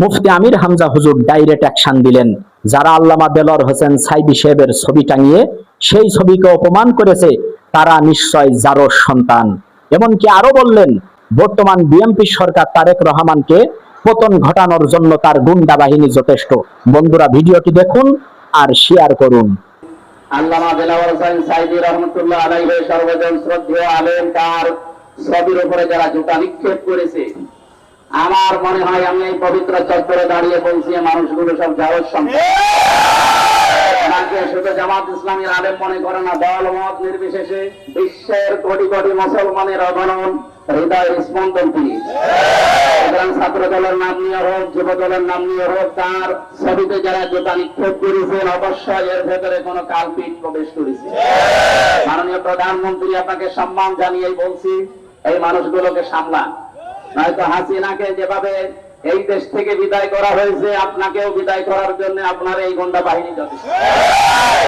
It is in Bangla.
মুফতি আমির হামজা হুজুর ডাইরেক্ট অ্যাকশন দিলেন। যারা আল্লামা দেলোয়ার হোসেন সাইদি সাহেবের ছবি টাঙিয়ে সেই ছবিকে অপমান করেছে তারা নিশ্চয় জারোর সন্তান। এমনকি আরো বললেন, বর্তমান বিএনপি সরকার তারেক রহমানকে পতন ঘটানোর জন্য তার গুন্ডা বাহিনী যথেষ্ট। বন্ধুরা, ভিডিওটি দেখুন আর শেয়ার করুন। আল্লামা দেলোয়ার হোসেন সাইদি রহমাতুল্লাহ আলাইহি সর্বজন শ্রদ্ধেয় আলেম, তার ছবির উপরে যারা জুতা নিক্ষেপ করেছে, আমার মনে হয় আমি এই পবিত্র চত্বরে দাঁড়িয়ে বলছি মানুষগুলো সব জারোর সন্তান। শুধু জামাত ইসলামীর আলেম মনে করে না, দল মত নির্বিশেষে বিশ্বের কোটি কোটি মুসলমানের অগণন হৃদয়ের স্পন্দন তিনি। সুতরাং ছাত্র দলের নাম নিয়ে হোক, যুব দলের নাম নিয়ে হোক, তার ছবিতে যারা জুতা নিক্ষেপ করেছেন অবশ্যই এর ভেতরে কোনো কালপিট প্রবেশ করেছে। মাননীয় প্রধানমন্ত্রী, আপনাকে সম্মান জানিয়েই বলছি, এই মানুষগুলোকে সামলান, নয়তো হাসিনাকে যেভাবে এই দেশ থেকে বিদায় করা হয়েছে আপনাকেও বিদায় করার জন্য আপনার এই গুন্ডা বাহিনী যথেষ্ট।